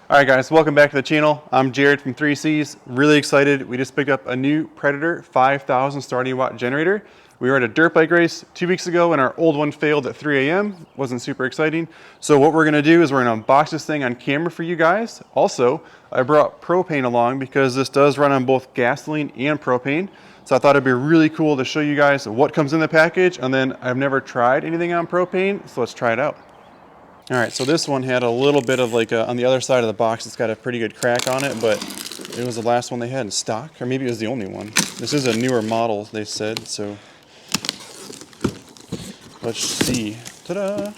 All right, guys, welcome back to the channel. I'm Jared from 3Cs. Really excited. We just picked up a new Predator 5000 starting watt generator. We were at a dirt bike race 2 weeks ago and our old one failed at 3 a.m. Wasn't super exciting. So what we're gonna do is we're gonna unbox this thing on camera for you guys. Also, I brought propane along because this does run on both gasoline and propane. So I thought it'd be really cool to show you guys what comes in the package, and then I've never tried anything on propane, so let's try it out. All right, so this one had a little bit of on the other side of the box, it's got a pretty good crack on it, but it was the last one they had in stock, or maybe it was the only one. This is a newer model, they said, so let's see. Ta-da!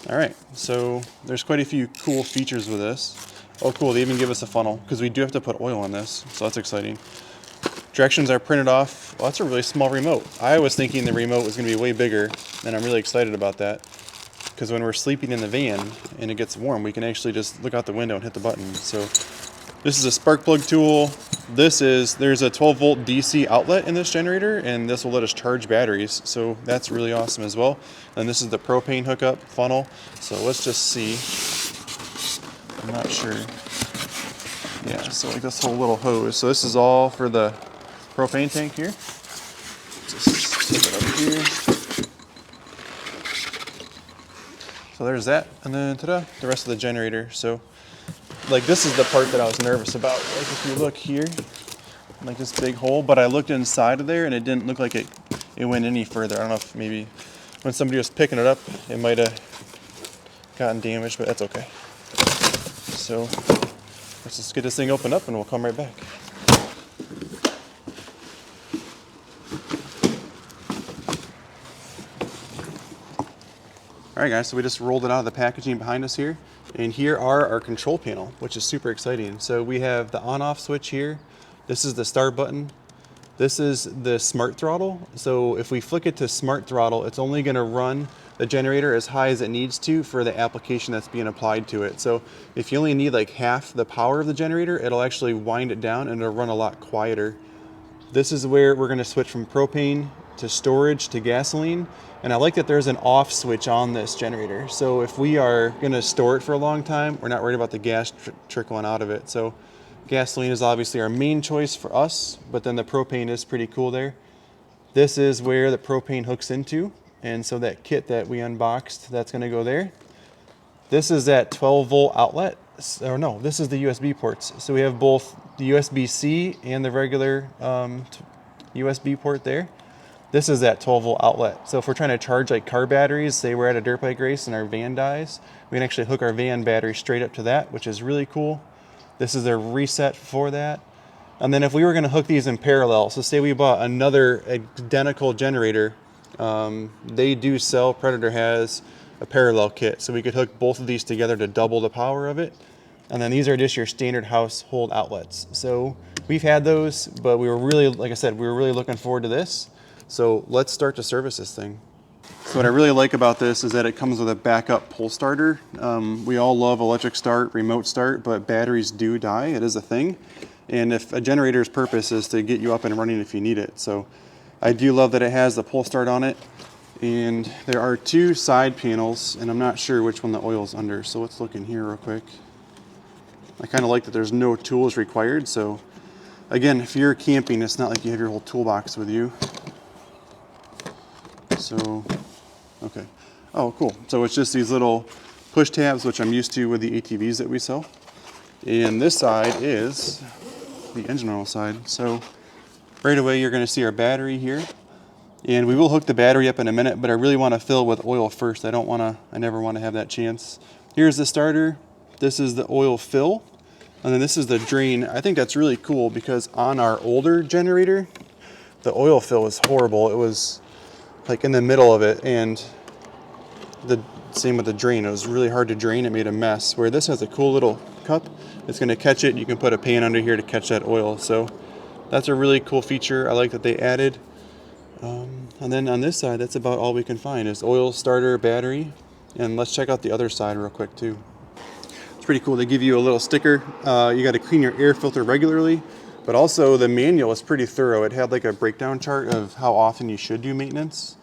All right, so there's quite a few cool features with this. Oh, cool, they even give us a funnel, because we do have to put oil on this, so that's exciting. Directions are printed off. Well, that's a really small remote. I was thinking the remote was gonna be way bigger, and I'm really excited about that. Because when we're sleeping in the van and it gets warm, we can actually just look out the window and hit the button. So this is a spark plug tool. There's a 12 volt DC outlet in this generator, and this will let us charge batteries. So that's really awesome as well. And this is the propane hookup funnel. So let's just see. I'm not sure. Yeah, so like this whole little hose. So this is all for the propane tank here. Just take it up here. So there's that, and then ta-da, the rest of the generator. So like this is the part that I was nervous about. Like if you look here, like this big hole, but I looked inside of there and it didn't look like it went any further. I don't know if maybe when somebody was picking it up, it might have gotten damaged, but that's okay. So let's just get this thing opened up and we'll come right back. All right, guys, so we just rolled it out of the packaging behind us here, and here are our control panel, which is super exciting. So we have the on-off switch here. This is the start button. This is the smart throttle. So if we flick it to smart throttle, it's only gonna run the generator as high as it needs to for the application that's being applied to it. So if you only need like half the power of the generator, it'll actually wind it down and it'll run a lot quieter. This is where we're gonna switch from propane to storage to gasoline. And I like that there's an off switch on this generator. So if we are gonna store it for a long time, we're not worried about the gas trickling out of it. So gasoline is obviously our main choice for us, but then the propane is pretty cool there. This is where the propane hooks into. And so that kit that we unboxed, that's gonna go there. This is that 12 volt outlet, or no, this is the USB ports. So we have both the USB-C and the regular USB port there. This is that 12 volt outlet. So if we're trying to charge like car batteries, say we're at a dirt bike race and our van dies, we can actually hook our van battery straight up to that, which is really cool. This is a reset for that. And then if we were gonna hook these in parallel, so say we bought another identical generator, they do sell, Predator has a parallel kit. So we could hook both of these together to double the power of it. And then these are just your standard household outlets. So we've had those, but we were really, like I said, we were really looking forward to this. So let's start to service this thing. So what I really like about this is that it comes with a backup pull starter. We all love electric start, remote start, but batteries do die. It is a thing. And if a generator's purpose is to get you up and running if you need it. So I do love that it has the pull start on it. And there are two side panels, and I'm not sure which one the oil's under. So let's look in here real quick. I kind of like that there's no tools required. So again, if you're camping, it's not like you have your whole toolbox with you. So, okay. Oh, cool. So it's just these little push tabs, which I'm used to with the ATVs that we sell. And this side is the engine oil side. So right away, you're going to see our battery here. And we will hook the battery up in a minute, but I really want to fill with oil first. I never want to have that chance. Here's the starter. This is the oil fill. And then this is the drain. I think that's really cool because on our older generator, the oil fill was horrible. It was like in the middle of it, and the same with the drain. It was really hard to drain. It made a mess. Where this has a cool little cup, it's going to catch it. You can put a pan under here to catch that oil. So that's a really cool feature. I like that they added. And then on this side, that's about all we can find is oil, starter, battery. And let's check out the other side real quick too. It's pretty cool. They give you a little sticker. You got to clean your air filter regularly. But also the manual is pretty thorough. It had like a breakdown chart of how often you should do maintenance.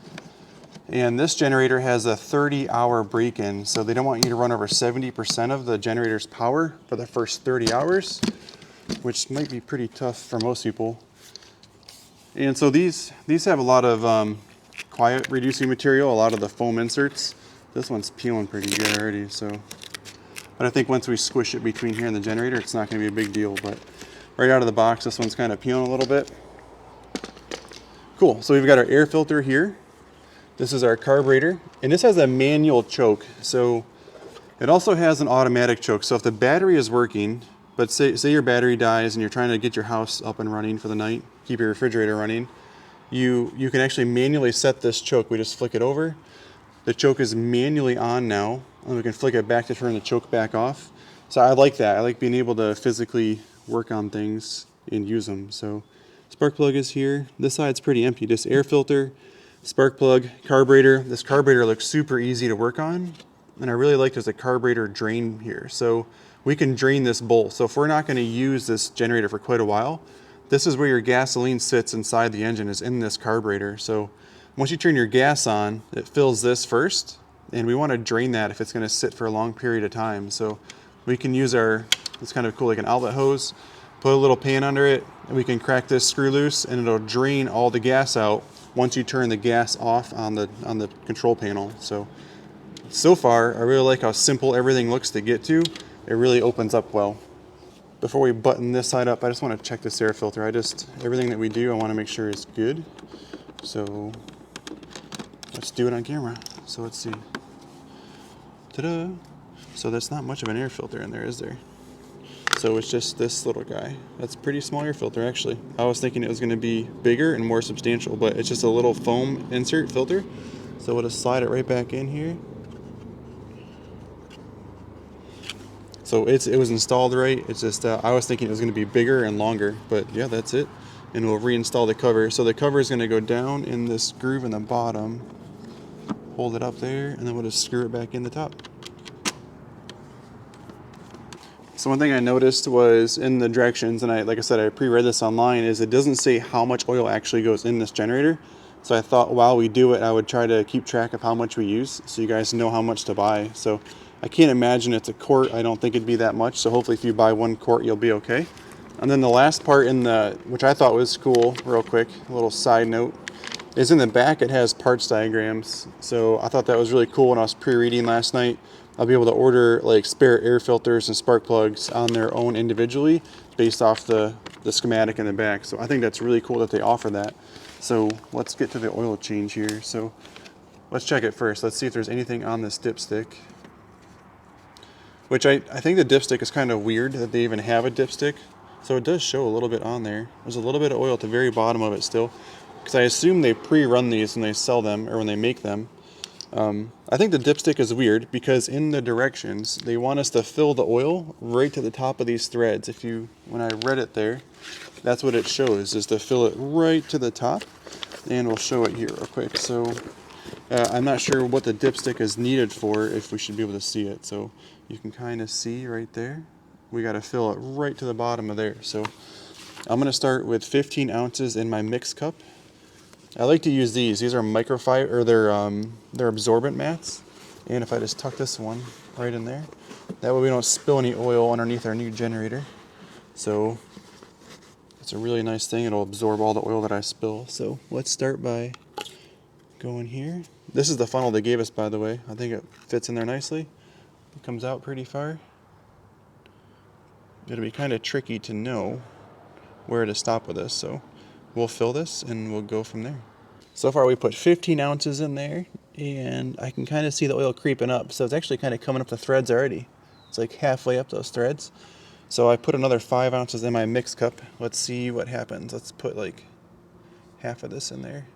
And this generator has a 30-hour break-in, so they don't want you to run over 70% of the generator's power for the first 30 hours, which might be pretty tough for most people. And so these have a lot of quiet reducing material, a lot of the foam inserts. This one's peeling pretty good already, so. But I think once we squish it between here and the generator, it's not going to be a big deal. But right out of the box, this one's kind of peeling a little bit. Cool, so we've got our air filter here. This is our carburetor, and this has a manual choke. So it also has an automatic choke. So if the battery is working, but say your battery dies and you're trying to get your house up and running for the night, keep your refrigerator running, you can actually manually set this choke. We just flick it over. The choke is manually on now, and we can flick it back to turn the choke back off. So I like that. I like being able to physically work on things and use them. So spark plug is here. This side's pretty empty. Just air filter, spark plug, carburetor. This carburetor looks super easy to work on, and I really like there's a carburetor drain here. So we can drain this bowl. So if we're not going to use this generator for quite a while, this is where your gasoline sits inside the engine, is in this carburetor. So once you turn your gas on, it fills this first, and we want to drain that if it's going to sit for a long period of time. So we can use it's kind of cool, like an outlet hose, put a little pan under it, and we can crack this screw loose, and it'll drain all the gas out once you turn the gas off on the control panel. So far, I really like how simple everything looks to get to. It really opens up well. Before we button this side up, I just want to check this air filter. Everything that we do, I want to make sure is good. So let's do it on camera. So let's see. Ta-da! So there's not much of an air filter in there, is there? So it's just this little guy. That's a pretty small air filter, actually. I was thinking it was going to be bigger and more substantial, but it's just a little foam insert filter. So we'll just slide it right back in here. So it was installed right. It's just I was thinking it was going to be bigger and longer, but yeah, that's it. And we'll reinstall the cover. So the cover is going to go down in this groove in the bottom, hold it up there, and then we'll just screw it back in the top. So one thing I noticed was in the directions, and like I said, I pre-read this online, is it doesn't say how much oil actually goes in this generator. So I thought while we do it, I would try to keep track of how much we use, so you guys know how much to buy. So I can't imagine it's a quart. I don't think it'd be that much. So hopefully if you buy 1 quart, you'll be okay. And then the last part which I thought was cool, real quick, a little side note, is in the back it has parts diagrams. So I thought that was really cool when I was pre-reading last night. I'll be able to order like spare air filters and spark plugs on their own individually based off the schematic in the back. So I think that's really cool that they offer that. So let's get to the oil change here. So let's check it first. Let's see if there's anything on this dipstick. Which I think the dipstick is kind of weird that they even have a dipstick. So it does show a little bit on there. There's a little bit of oil at the very bottom of it still. Because I assume they pre-run these when they sell them or when they make them. I think the dipstick is weird because in the directions, they want us to fill the oil right to the top of these threads. When I read it there, that's what it shows, is to fill it right to the top. And we'll show it here real quick. So I'm not sure what the dipstick is needed for, if we should be able to see it. So you can kind of see right there. We got to fill it right to the bottom of there. So I'm going to start with 15 ounces in my mix cup. I like to use these. These are microfiber, or they're absorbent mats. And if I just tuck this one right in there, that way we don't spill any oil underneath our new generator. So it's a really nice thing. It'll absorb all the oil that I spill. So let's start by going here. This is the funnel they gave us, by the way. I think it fits in there nicely. It comes out pretty far. It'll be kind of tricky to know where to stop with this, so we'll fill this and we'll go from there. So far we put 15 ounces in there, and I can kind of see the oil creeping up, so it's actually kind of coming up the threads already. It's like halfway up those threads. So I put another 5 ounces in my mix cup. Let's see what happens. Let's put like half of this in there.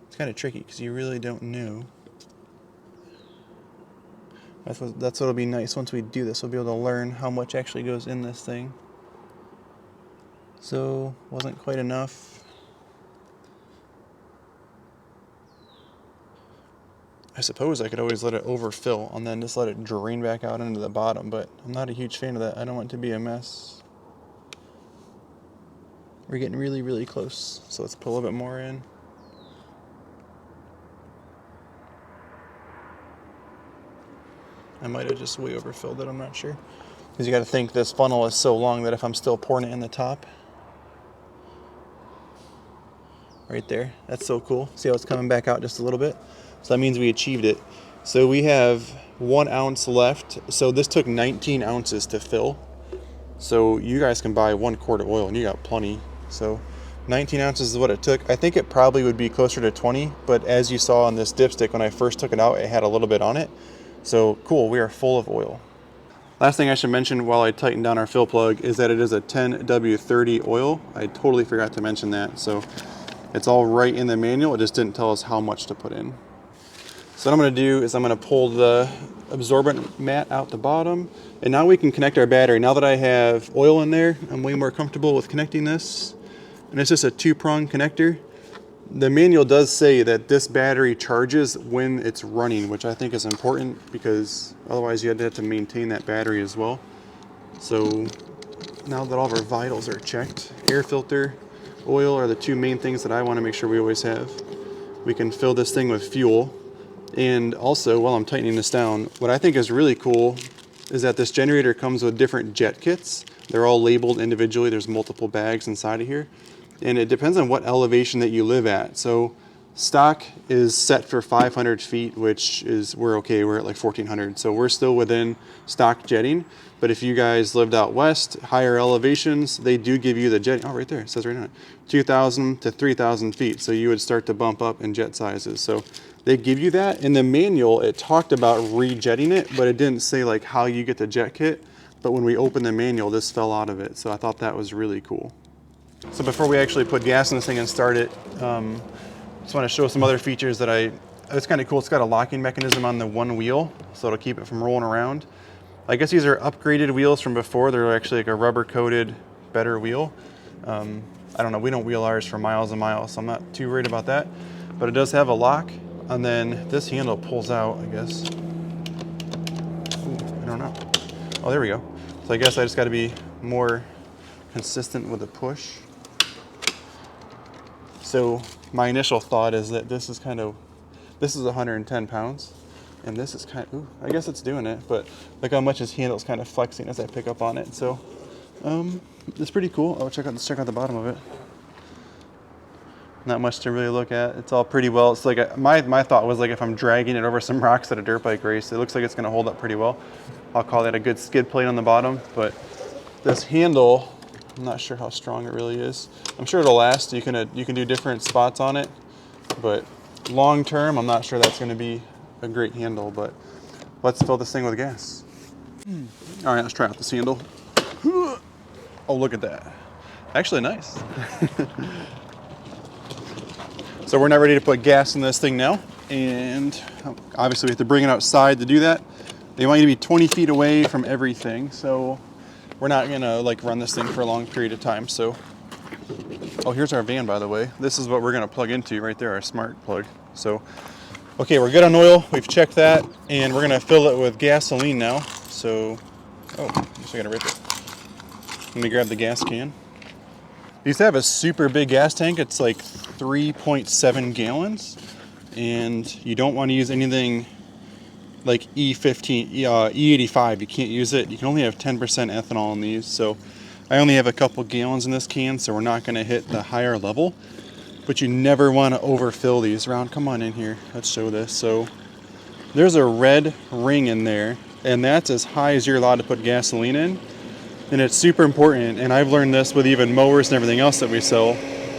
It's kind of tricky because you really don't know. That's what'll be nice. Once we do this, we'll be able to learn how much actually goes in this thing. So, wasn't quite enough. I suppose I could always let it overfill and then just let it drain back out into the bottom, but I'm not a huge fan of that. I don't want it to be a mess. We're getting really, really close. So let's put a little bit more in. I might have just way overfilled it, I'm not sure. Because you got to think this funnel is so long that if I'm still pouring it in the top, right there, that's so cool. See how it's coming back out just a little bit? So that means we achieved it. So we have 1 ounce left. So this took 19 ounces to fill. So you guys can buy 1 quart of oil and you got plenty. So 19 ounces is what it took. I think it probably would be closer to 20, but as you saw on this dipstick, when I first took it out, it had a little bit on it. So cool, we are full of oil. Last thing I should mention while I tighten down our fill plug is that it is a 10W30 oil. I totally forgot to mention that. So it's all right in the manual, it just didn't tell us how much to put in. So what I'm gonna do is I'm gonna pull the absorbent mat out the bottom, and now we can connect our battery. Now that I have oil in there, I'm way more comfortable with connecting this. And it's just a 2-prong connector. The manual does say that this battery charges when it's running, which I think is important because otherwise you have to maintain that battery as well. So now that all of our vitals are checked, air filter, oil are the 2 main things that I want to make sure we always have. We can fill this thing with fuel. And also, while I'm tightening this down, what I think is really cool is that this generator comes with different jet kits. They're all labeled individually. There's multiple bags inside of here. And it depends on what elevation that you live at. So stock is set for 500 feet, which is, we're okay, we're at like 1400. So we're still within stock jetting. But if you guys lived out west, higher elevations, they do give you the jet, oh right there, it says right on it, 2,000 to 3,000 feet. So you would start to bump up in jet sizes. So they give you that. In the manual, it talked about rejetting it, but it didn't say like how you get the jet kit. But when we opened the manual, this fell out of it. So I thought that was really cool. So before we actually put gas in this thing and start it, just want to show some other features that it's kind of cool. It's got a locking mechanism on the one wheel, so it'll keep it from rolling around. I guess these are upgraded wheels from before. They're actually like a rubber coated, better wheel. I don't know, we don't wheel ours for miles and miles, so I'm not too worried about that. But it does have a lock, and then this handle pulls out, I guess. Ooh, I don't know. Oh, there we go. So I guess I just got to be more consistent with the push. So my initial thought is that this is 110 pounds, and this is kind of, ooh, I guess it's doing it, but look how much his handle's kind of flexing as I pick up on it. So it's pretty cool. Let's check out the bottom of it. Not much to really look at. It's all pretty well. It's like my thought was like if I'm dragging it over some rocks at a dirt bike race, it looks like it's going to hold up pretty well. I'll call that a good skid plate on the bottom. But this handle, I'm not sure how strong it really is. I'm sure it'll last. You can do different spots on it, but long term, I'm not sure that's going to be a great handle. But let's fill this thing with gas. All right, let's try out this handle. Oh, look at that. Actually nice. So we're not ready to put gas in this thing now, and obviously we have to bring it outside to do that. They want you to be 20 feet away from everything, so we're not gonna like run this thing for a long period of time. So, oh, here's our van, by the way. This is what we're gonna plug into right there, our smart plug. So, okay, we're good on oil. We've checked that, and we're gonna fill it with gasoline now. So, oh, I guess I gotta rip it. Let me grab the gas can. These have a super big gas tank. It's like 3.7 gallons, and you don't want to use anything like E85. You can't use it. You can only have 10% ethanol in these. So I only have a couple gallons in this can, so we're not going to hit the higher level. But you never want to overfill these. Round, come on in here. Let's show this. So there's a red ring in there, and that's as high as you're allowed to put gasoline in. And it's super important, and I've learned this with even mowers and everything else that we sell.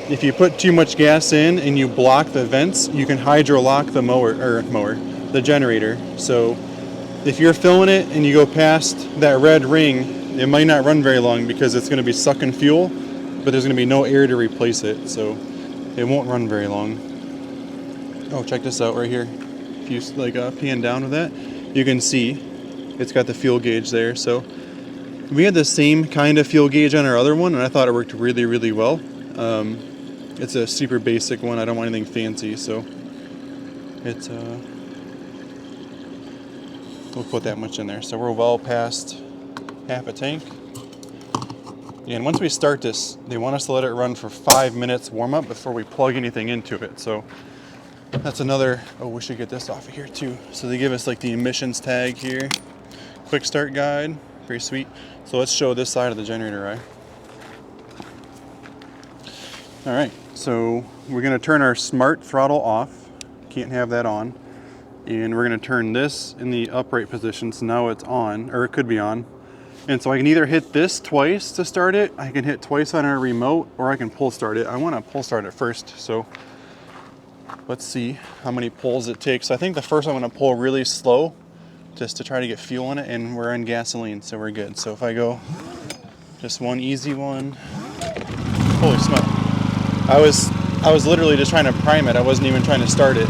If you put too much gas in and you block the vents, you can hydro-lock the the generator. So if you're filling it and you go past that red ring, it might not run very long because it's going to be sucking fuel, but there's going to be no air to replace it, so it won't run very long. Oh, check this out right here. If you pan down with that, you can see it's got the fuel gauge there. So we had the same kind of fuel gauge on our other one, and I thought it worked really, really well. It's a super basic one. I don't want anything fancy, so it's we'll put that much in there. So we're well past half a tank. And once we start this, they want us to let it run for 5 minutes warm up before we plug anything into it. So that's another, oh, we should get this off of here too. So they give us like the emissions tag here. quick start guide, pretty sweet. So let's show this side of the generator, right? All right, so we're gonna turn our smart throttle off. Can't have that on. And we're gonna turn this in the upright position, so now it's on, or it could be on. And so I can either hit this twice to start it, I can hit twice on our remote, or I can pull start it. I wanna pull start it first, so let's see how many pulls it takes. I think the first I'm gonna pull really slow, just to try to get fuel in it, and we're on gasoline, so we're good. So if I go just one easy one, holy smoke. I was literally just trying to prime it. I wasn't even trying to start it.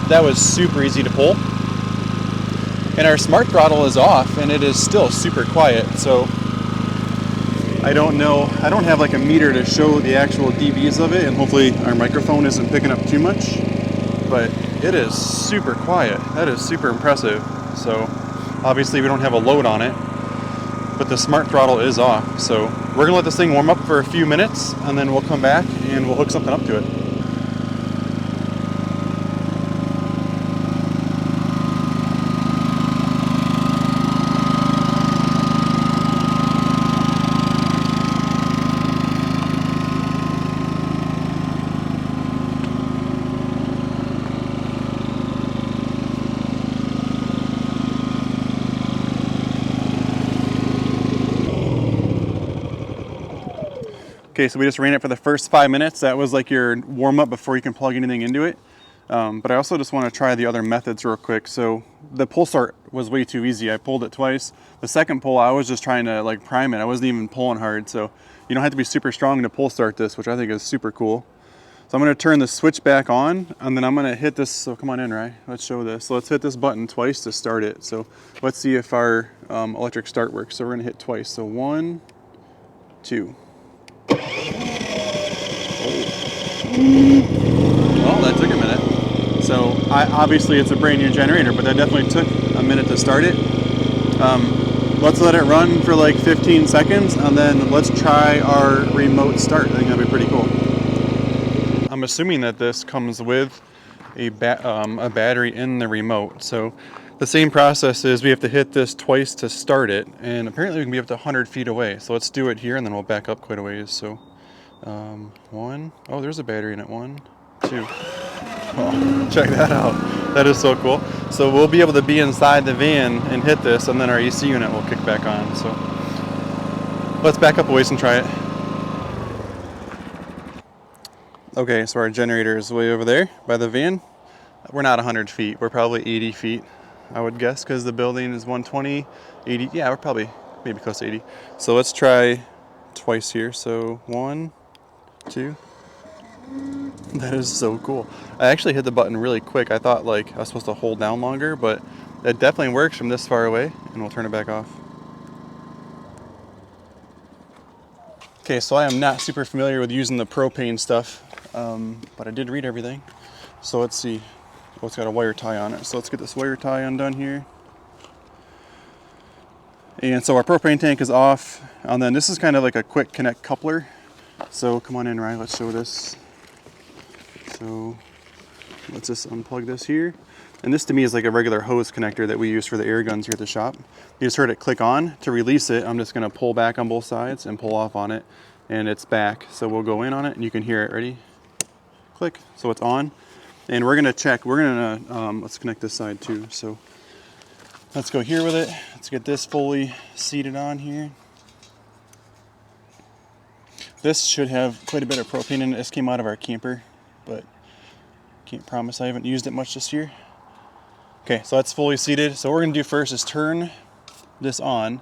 That was super easy to pull. And our smart throttle is off, and it is still super quiet. So I don't know. I don't have like a meter to show the actual dBs of it, and hopefully our microphone isn't picking up too much. But it is super quiet. That is super impressive. So obviously we don't have a load on it, but the smart throttle is off. So we're gonna let this thing warm up for a few minutes, and then we'll come back and we'll hook something up to it. Okay, so we just ran it for the first 5 minutes. That was like your warm up before you can plug anything into it. But I also just want to try the other methods real quick. So the pull start was way too easy. I pulled it twice. The second pull, I was just trying to like prime it. I wasn't even pulling hard. So you don't have to be super strong to pull start this, which I think is super cool. So I'm going to turn the switch back on, and then I'm going to hit this. So come on in, right? Let's show this. So let's hit this button twice to start it. So let's see if our electric start works. So we're going to hit twice. So 1, 2. Oh, that took a minute. So obviously it's a brand new generator, but that definitely took a minute to start it. Let's let it run for like 15 seconds, and then let's try our remote start. I think that'd be pretty cool. I'm assuming that this comes with a battery in the remote. So the same process is we have to hit this twice to start it, and apparently we can be up to 100 feet away. So let's do it here, and then we'll back up quite a ways. So 1, oh, there's a battery in it. 1, 2. Oh, check that out. That is so cool. So we'll be able to be inside the van and hit this, and then our AC unit will kick back on. So let's back up a ways and try it. Okay, so our generator is way over there by the van. We're not 100 feet. We're probably 80 feet, I would guess, because the building is 120, 80. Yeah, we're probably maybe close to 80. So let's try twice here. So 1, 2. That is so cool. I actually hit the button really quick. I thought like I was supposed to hold down longer, but it definitely works from this far away, and we'll turn it back off. Okay, so I am not super familiar with using the propane stuff, but I did read everything. So let's see. Oh, it's got a wire tie on it. So let's get this wire tie undone here. And so our propane tank is off. And then this is kind of like a quick connect coupler. So come on in, Ryan, let's show this. So let's just unplug this here. And this to me is like a regular hose connector that we use for the air guns here at the shop. You just heard it click on. To release it, I'm just gonna pull back on both sides and pull off on it, and it's back. So we'll go in on it and you can hear it. Ready? Click, so it's on. And we're gonna check, let's connect this side too. So let's go here with it. Let's get this fully seated on here. This should have quite a bit of propane in it. This came out of our camper, but can't promise. I haven't used it much this year. Okay, so that's fully seated. So what we're gonna do first is turn this on.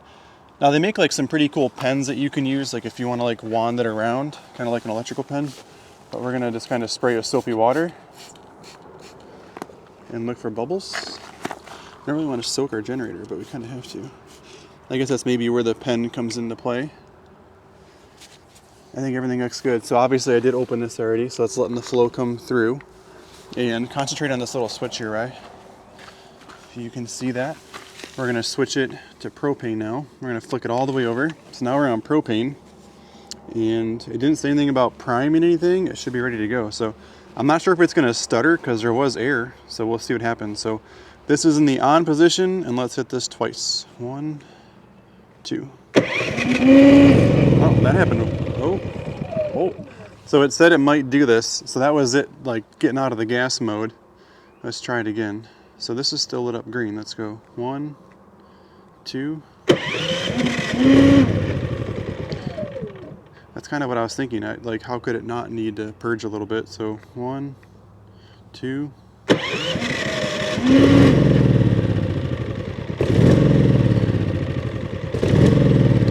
Now they make like some pretty cool pens that you can use, like if you wanna like wand it around, kind of like an electrical pen. But we're gonna just kind of spray with soapy water and look for bubbles. I don't really want to soak our generator, but we kind of have to. I guess that's maybe where the pen comes into play. I think everything looks good. So obviously I did open this already, so let's letting the flow come through. And concentrate on this little switch here, right? If you can see that. We're gonna switch it to propane now. We're gonna flick it all the way over. So now we're on propane. And it didn't say anything about priming anything. It should be ready to go. So I'm not sure if it's gonna stutter because there was air. So we'll see what happens. So This is in the on position, and let's hit this twice. 1, 2. Oh, that happened. Oh. So it said it might do this. So that was it, like getting out of the gas mode. Let's try it again. So this is still lit up green. Let's go. 1, 2. That's kind of what I was thinking. Like, how could it not need to purge a little bit? So 1, 2.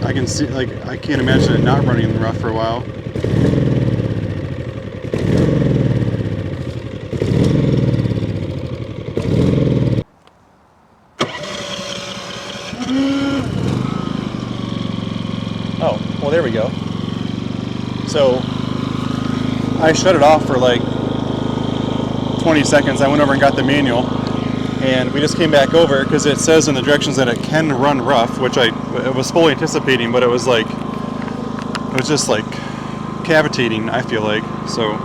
I can see, like, I can't imagine it not running rough for a while. Oh, well, there we go. So I shut it off for like 20 seconds. I went over and got the manual, and we just came back over because it says in the directions that it can run rough, which I was fully anticipating, but it was just like cavitating, I feel like. So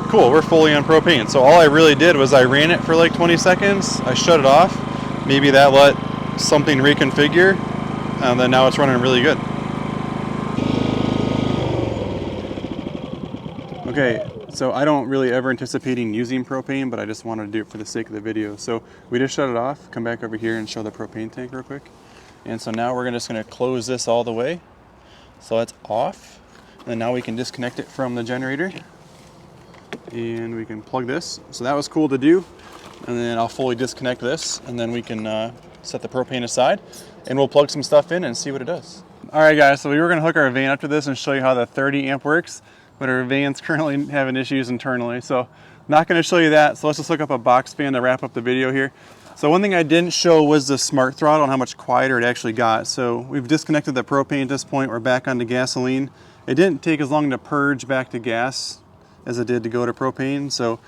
cool, we're fully on propane. So all I really did was I ran it for like 20 seconds, I shut it off, maybe that let something reconfigure, and then now it's running really good. Okay, so I don't really ever anticipating using propane, but I just wanted to do it for the sake of the video. So we just shut it off, come back over here and show the propane tank real quick. And so now we're just gonna close this all the way. So that's off. And now we can disconnect it from the generator. And we can plug this. So that was cool to do. And then I'll fully disconnect this, and then we can set the propane aside, and we'll plug some stuff in and see what it does. All right guys, so we were gonna hook our van up to this and show you how the 30 amp works. But our van's currently having issues internally, so not going to show you that. So let's just look up a box fan to wrap up the video here. So one thing I didn't show was the smart throttle and how much quieter it actually got. So we've disconnected the propane at this point. We're back onto gasoline. It didn't take as long to purge back to gas as it did to go to propane. So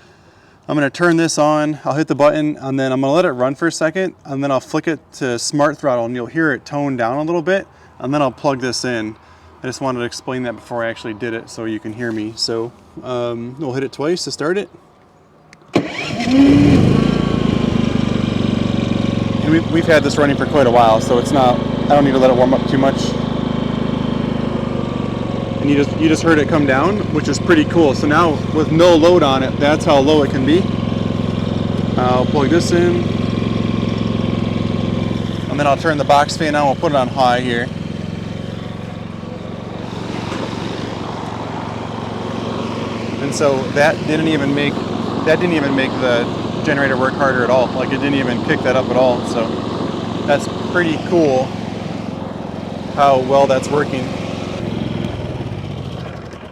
I'm going to turn this on. I'll hit the button, and then I'm going to let it run for a second, and then I'll flick it to smart throttle, and you'll hear it tone down a little bit, and then I'll plug this in. I just wanted to explain that before I actually did it so you can hear me. So we'll hit it twice to start it. And we've had this running for quite a while, so it's not, I don't need to let it warm up too much. And you just heard it come down, which is pretty cool. So now with no load on it, that's how low it can be. I'll plug this in. And then I'll turn the box fan on, we'll put it on high here. And so that didn't even make the generator work harder at all. Like, it didn't even kick that up at all. So that's pretty cool how well that's working.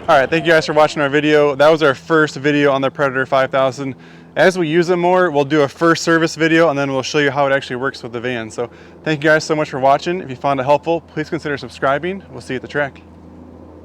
All right, thank you guys for watching our video. That was our first video on the Predator 5000. As we use it more, we'll do a first service video, and then we'll show you how it actually works with the van. So thank you guys so much for watching. If you found it helpful, please consider subscribing. We'll see you at the track.